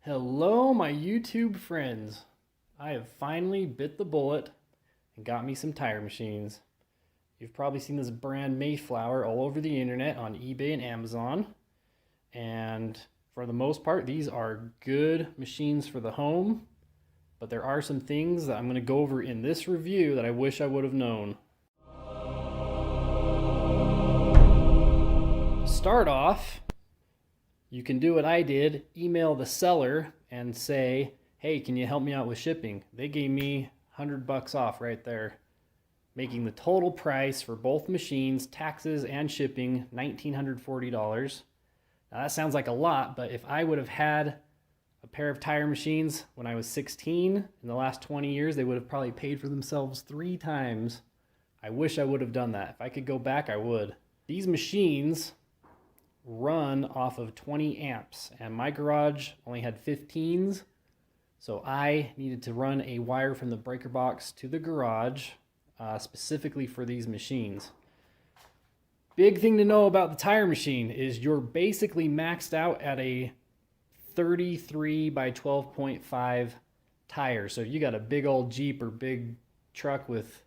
Hello, my YouTube friends. I have finally bit the bullet and got me some tire machines. You've probably seen this brand Mayflower all over the internet on eBay and Amazon. And for the most part, these are good machines for the home. But there are some things that I'm going to go over in this review that I wish I would have known. To start off, you can do what I did, email the seller and say, hey, can you help me out with shipping? They gave me $100 off right there, making the total price for both machines, taxes and shipping, $1,940. Now that sounds like a lot, but if I would have had a pair of tire machines when I was 16, in the last 20 years, they would have probably paid for themselves 3 times. I wish I would have done that. If I could go back, I would. These machines run off of 20 amps and my garage only had 15s, so I needed to run a wire from the breaker box to the garage specifically for these machines. Big thing to know about the tire machine is you're basically maxed out at a 33 by 12.5 tire. So if you got a big old Jeep or big truck with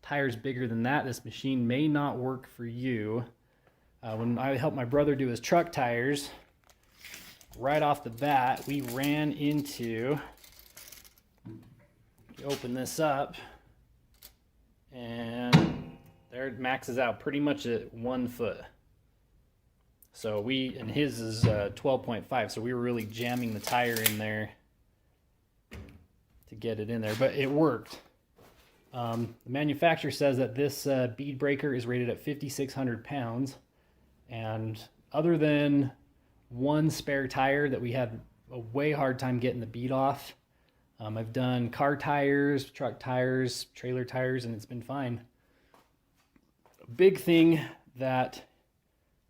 tires bigger than that, this machine may not work for you. When I helped my brother do his truck tires, right off the bat, we ran into, open this up, and there it maxes out pretty much at 1 foot. So and his is 12.5, so we were really jamming the tire in there to get it in there, but it worked. The manufacturer says that this bead breaker is rated at 5,600 pounds. And other than one spare tire that we had a way hard time getting the bead off, I've done car tires, truck tires, trailer tires, and it's been fine. A big thing that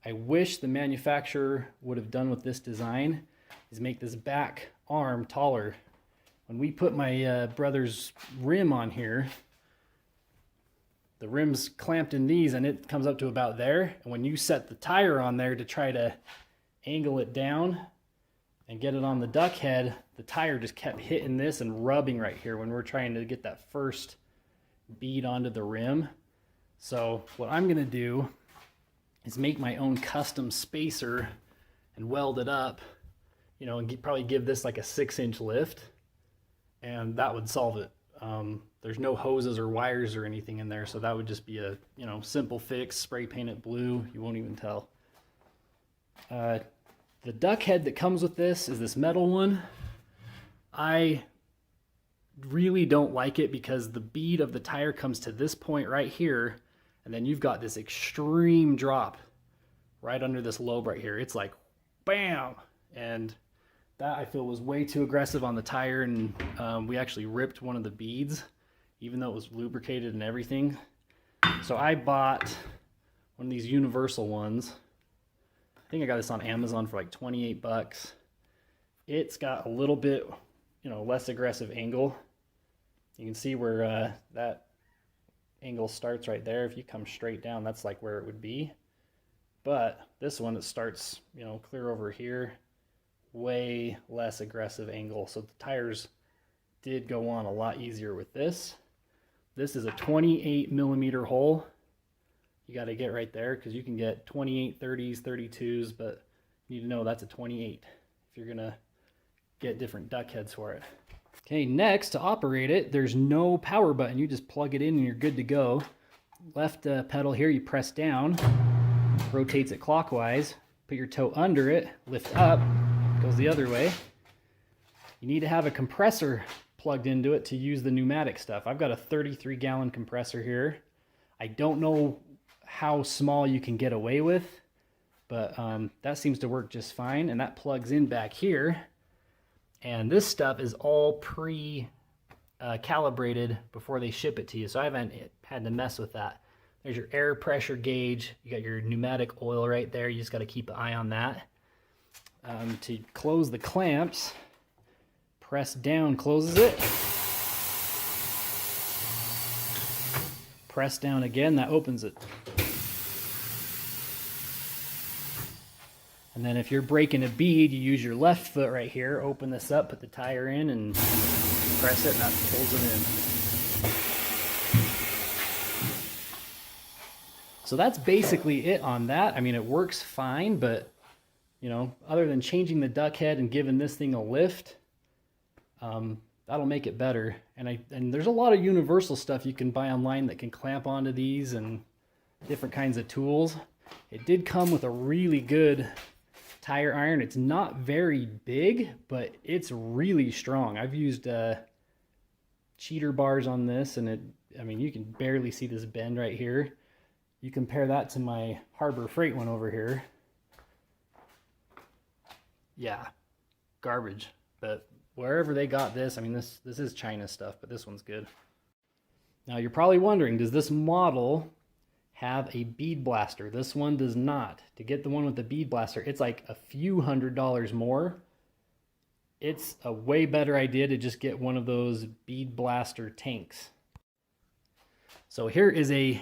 I wish the manufacturer would have done with this design is make this back arm taller. When we put my brother's rim on here, the rim's clamped in these and it comes up to about there. And when you set the tire on there to try to angle it down and get it on the duck head, the tire just kept hitting this and rubbing right here when we're trying to get that first bead onto the rim. So what I'm gonna do is make my own custom spacer and weld it up, you know, and probably give this like a 6-inch lift, and that would solve it. There's no hoses or wires or anything in there, so that would just be a, you know, simple fix. Spray paint it blue, you won't even tell. The duck head that comes with this is this metal one. I really don't like it because the bead of the tire comes to this point right here, and then you've got this extreme drop right under this lobe right here. It's like bam, and that I feel was way too aggressive on the tire, and we actually ripped one of the beads even though it was lubricated and everything. So I bought one of these universal ones. I think I got this on Amazon for like 28 bucks. It's got a little bit, you know, less aggressive angle. You can see where that angle starts right there. If you come straight down, that's like where it would be. But this one, it starts, you know, clear over here, way less aggressive angle. So the tires did go on a lot easier with this. This is a 28 millimeter hole. You got to get right there because you can get 28, 30s, 32s, but you need to know that's a 28 if you're gonna get different duck heads for it. Okay, next, to operate it, there's no power button. You just plug it in and you're good to go. Left pedal here, you press down, rotates it clockwise, put your toe under it, lift up, goes the other way. You need to have a compressor plugged into it to use the pneumatic stuff. I've got a 33-gallon compressor here. I don't know how small you can get away with, but that seems to work just fine, and that plugs in back here. And this stuff is all pre-calibrated before they ship it to you, so I haven't had to mess with that. There's your air pressure gauge. You got your pneumatic oil right there. You just got to keep an eye on that. To close the clamps, press down closes it. Press down again, that opens it. And then if you're breaking a bead, you use your left foot right here, open this up, put the tire in, and press it, and that pulls it in. So that's basically it on that. I mean, it works fine, but, you know, other than changing the duck head and giving this thing a lift, that'll make it better. And there's a lot of universal stuff you can buy online that can clamp onto these and different kinds of tools. It did come with a really good tire iron. It's not very big, but it's really strong. I've used cheater bars on this, and I mean, you can barely see this bend right here. You compare that to my Harbor Freight one over here. Yeah, garbage. But wherever they got this, I mean, this is China stuff, but this one's good. Now you're probably wondering, does this model have a Bead Blaster? This one does not. To get the one with the Bead Blaster, it's like a few $100s more. It's a way better idea to just get one of those Bead Blaster tanks. So here is a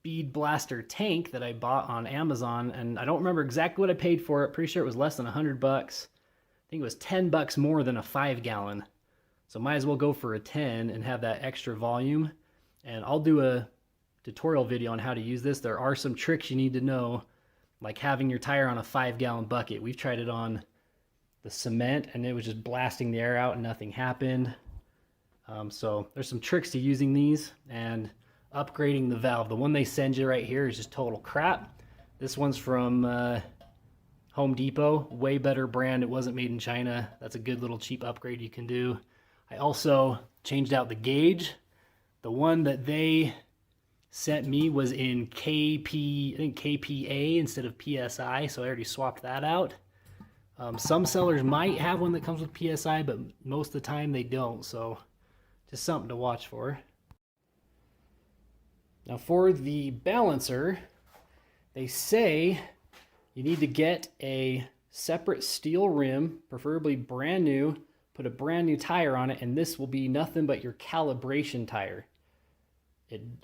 Bead Blaster tank that I bought on Amazon, and I don't remember exactly what I paid for it. Pretty sure it was less than $100. I think it was $10 more than a 5-gallon. So might as well go for a 10 and have that extra volume. And I'll do a tutorial video on how to use this. There are some tricks you need to know, like having your tire on a 5-gallon bucket. We've tried it on the cement and it was just blasting the air out and nothing happened. So there's some tricks to using these and upgrading the valve. The one they send you right here is just total crap. This one's from Home Depot, way better brand. It wasn't made in China. That's a good little cheap upgrade you can do. I also changed out the gauge. The one that they sent me was in KP, I think KPA instead of PSI, so I already swapped that out. Some sellers might have one that comes with PSI, but most of the time they don't, so just something to watch for. Now for the balancer, they say you need to get a separate steel rim, preferably brand new, put a brand new tire on it, and this will be nothing but your calibration tire.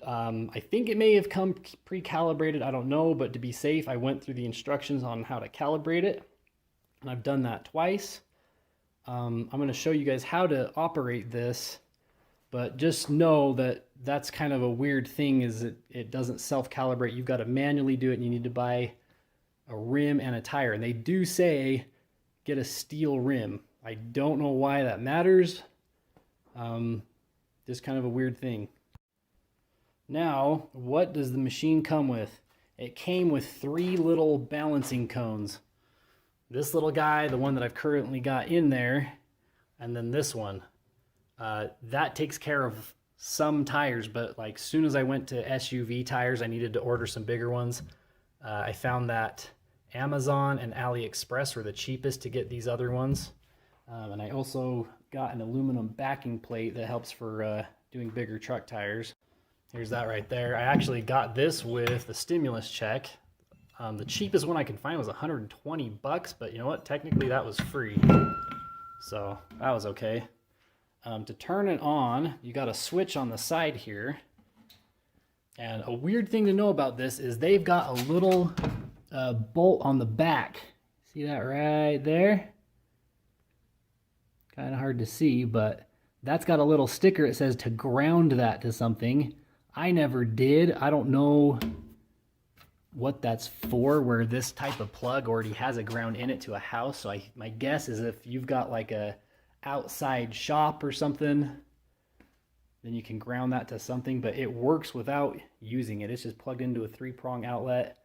I think it may have come pre-calibrated, I don't know, but to be safe, I went through the instructions on how to calibrate it, and I've done that twice. I'm going to show you guys how to operate this, but just know that that's kind of a weird thing, is it doesn't self-calibrate. You've got to manually do it, and you need to buy a rim and a tire, and they do say get a steel rim. I don't know why that matters. Just kind of a weird thing. Now, what does the machine come with? It came with 3 little balancing cones. This little guy, the one that I've currently got in there, and then this one. That takes care of some tires, but like soon as I went to SUV tires, I needed to order some bigger ones. I found that Amazon and AliExpress were the cheapest to get these other ones. And I also got an aluminum backing plate that helps for doing bigger truck tires. Here's that right there. I actually got this with the stimulus check. The cheapest one I could find was $120, but you know what? Technically that was free. So that was okay. To turn it on, you got a switch on the side here. And a weird thing to know about this is they've got a little bolt on the back. See that right there? Kind of hard to see, but that's got a little sticker. It says to ground that to something. I never did. I don't know what that's for, where this type of plug already has a ground in it to a house. So my guess is if you've got like a outside shop or something, then you can ground that to something, but it works without using it. It's just plugged into a 3-prong outlet.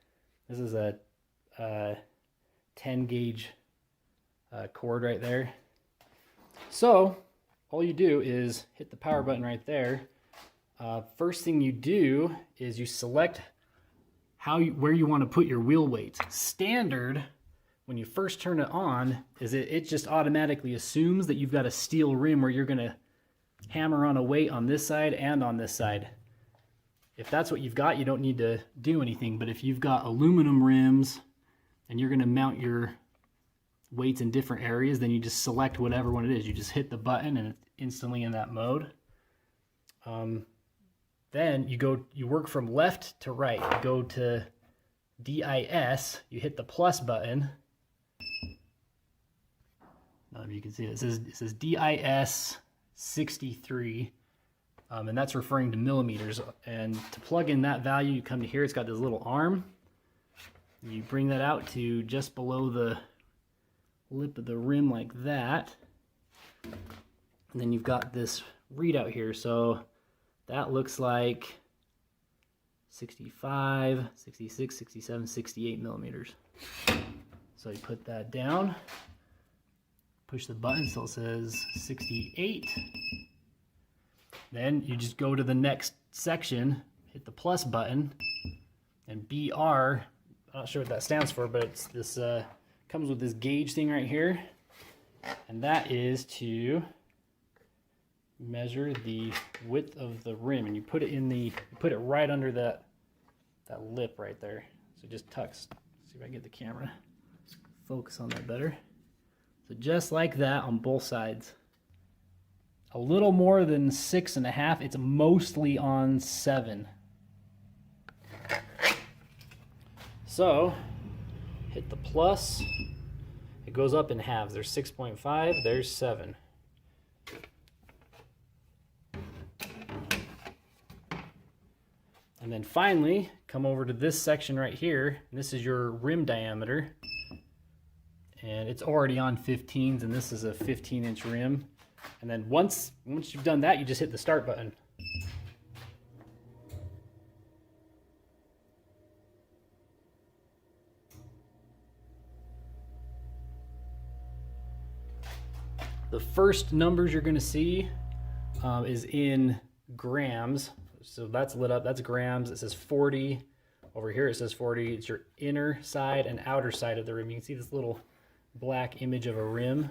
This is a 10 gauge cord right there. So all you do is hit the power button right there. First thing you do is you select where you want to put your wheel weights. Standard, when you first turn it on, is it just automatically assumes that you've got a steel rim where you're going to hammer on a weight on this side and on this side. If that's what you've got, you don't need to do anything. But if you've got aluminum rims and you're going to mount your weights in different areas, then you just select whatever one it is. You just hit the button and it's instantly in that mode. Then you work from left to right. You go to DIS, you hit the plus button, You can see it says DIS 63, and that's referring to millimeters. And to plug in that value, you come to here. It's got this little arm. You bring that out to just below the lip of the rim like that, and then you've got this readout here. So that looks like 65, 66, 67, 68 millimeters. So you put that down, push the button so it says 68. Then you just go to the next section, hit the plus button, and BR, I'm not sure what that stands for, but it's this comes with this gauge thing right here, and that is to measure the width of the rim, and you put it in the, you put it right under that lip right there. So it just tucks. Let's see if I can get the camera focus on that better. So just like that on both sides. A little more than 6.5. It's mostly on 7. So hit the plus. It goes up in halves. There's 6.5. There's 7. And then finally, come over to this section right here. And this is your rim diameter. And it's already on 15s, and this is a 15-inch rim. And then once you've done that, you just hit the start button. The first numbers you're going to see is in grams. So that's lit up, that's grams. It says 40. Over here it says 40. It's your inner side and outer side of the rim. You can see this little black image of a rim.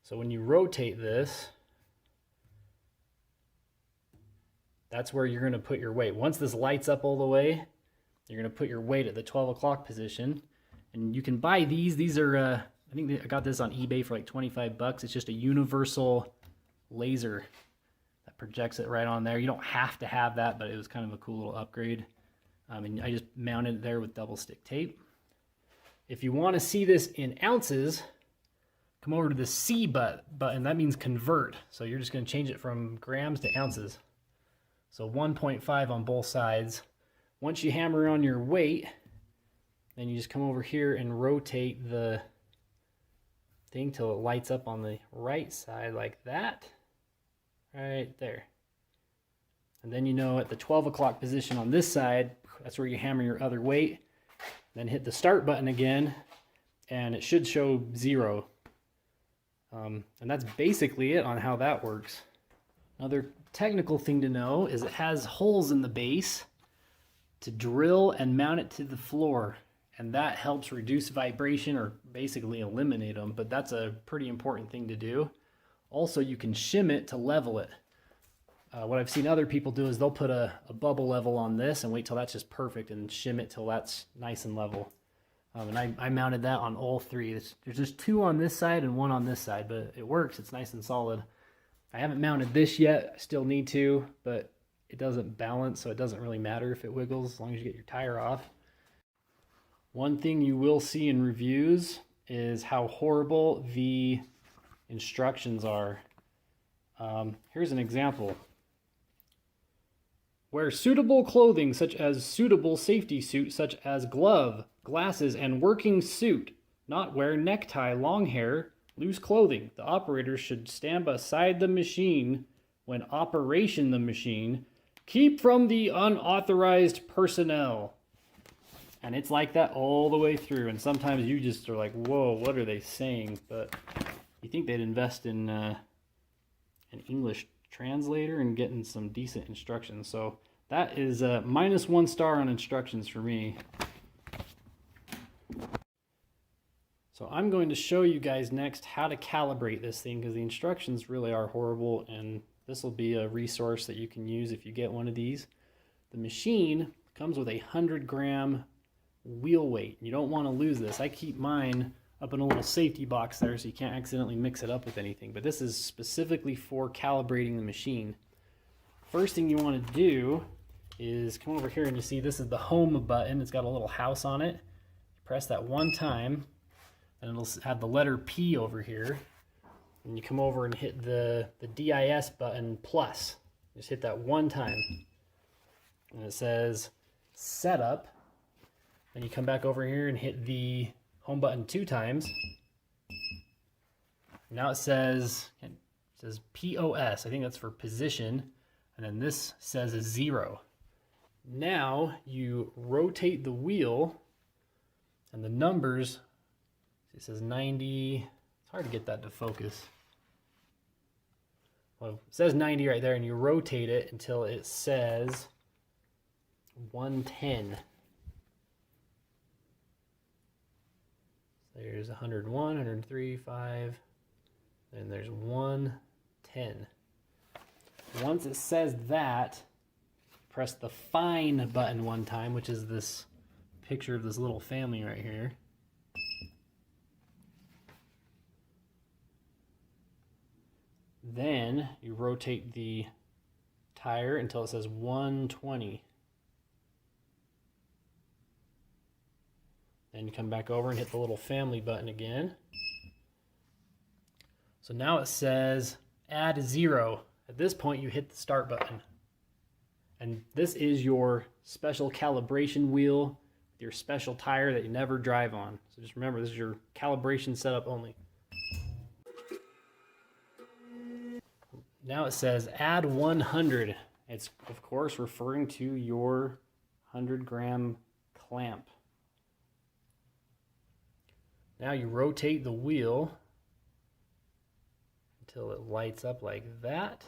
So when you rotate this, that's where you're going to put your weight. Once this lights up all the way, you're going to put your weight at the 12 o'clock position. And you can buy these. These are, I think I got this on eBay for like 25 bucks. It's just a universal laser that projects it right on there. You don't have to have that, but it was kind of a cool little upgrade. And I just mounted it there with double stick tape. If you want to see this in ounces, come over to the C button. That means convert. So you're just going to change it from grams to ounces. So 1.5 on both sides. Once you hammer on your weight, then you just come over here and rotate the thing till it lights up on the right side like that. Right there. And then you know at the 12 o'clock position on this side, that's where you hammer your other weight. Then hit the start button again, and it should show 0. And that's basically it on how that works. Another technical thing to know is it has holes in the base to drill and mount it to the floor. And that helps reduce vibration or basically eliminate them, but that's a pretty important thing to do. Also, you can shim it to level it. What I've seen other people do is they'll put a bubble level on this and wait till that's just perfect and shim it till that's nice and level. And I mounted that on all 3. There's just 2 on this side and 1 on this side, but it works. It's nice and solid. I haven't mounted this yet. I still need to, but it doesn't balance, so it doesn't really matter if it wiggles as long as you get your tire off. One thing you will see in reviews is how horrible the instructions are. Here's an example. Wear suitable clothing such as suitable safety suit such as glove, glasses, and working suit. Not wear necktie, long hair, loose clothing. The operator should stand beside the machine when operation the machine. Keep from the unauthorized personnel. And it's like that all the way through. And sometimes you just are like, whoa, what are they saying? But you think they'd invest in an English translator and getting some decent instructions. So that is -1 star on instructions for me. So I'm going to show you guys next how to calibrate this thing, because the instructions really are horrible, and this will be a resource that you can use if you get one of these. The machine comes with a 100-gram wheel weight. You don't want to lose this. I keep mine up in a little safety box there so you can't accidentally mix it up with anything, but this is specifically for calibrating the machine. First thing you want to do is come over here, and you see this is the home button. It's got a little house on it. Press that one time, and it'll have the letter P over here. And you come over and hit the DIS button plus. Just hit that one time. And it says setup. And you come back over here and hit the home button 2 times. Now it says POS. I think that's for position. And then this says a 0. Now you rotate the wheel and the numbers, it says 90. It's hard to get that to focus. Well, it says 90 right there, and you rotate it until it says 110. There's 101, 103, 5, and there's 110. Once it says that, press the fine button one time, which is this picture of this little family right here. Then you rotate the tire until it says 120. Then you come back over and hit the little family button again. So now it says add 0. At this point you hit the start button. And this is your special calibration wheel, your special tire that you never drive on. So just remember, this is your calibration setup only. Now it says add 100. It's of course referring to your 100-gram clamp. Now you rotate the wheel until it lights up like that.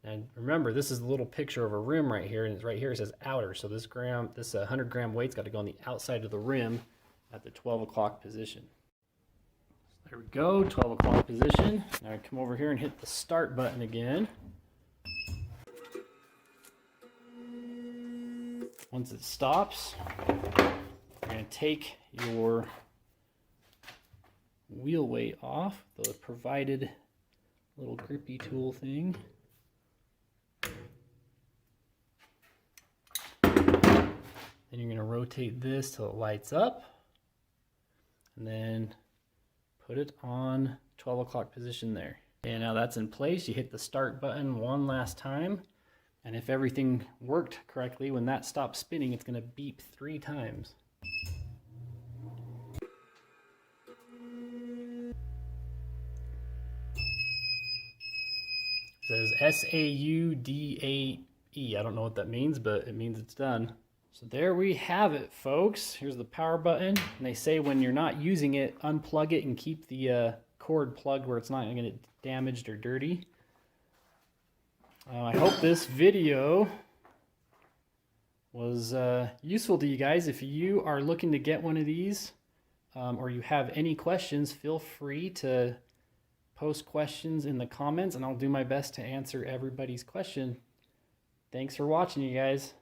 And remember, this is a little picture of a rim right here, and it's right here it says outer. So this 100-gram weight's got to go on the outside of the rim at the 12 o'clock position. So there we go, 12 o'clock position. Now I come over here and hit the start button again. Once it stops, you're going to take your wheel weight off, the provided little grippy tool thing. Then you're going to rotate this till it lights up, and then put it on 12 o'clock position there. Okay, now that's in place. You hit the start button one last time, and if everything worked correctly, when that stops spinning, it's going to beep 3 times. It says SAUDAE. I don't know what that means, but it means it's done. So there we have it, folks. Here's the power button. And they say when you're not using it, unplug it and keep the cord plugged where it's not going to get damaged or dirty. I hope this video was useful to you guys. If you are looking to get one of these, or you have any questions, feel free to post questions in the comments, and I'll do my best to answer everybody's question. Thanks for watching, you guys.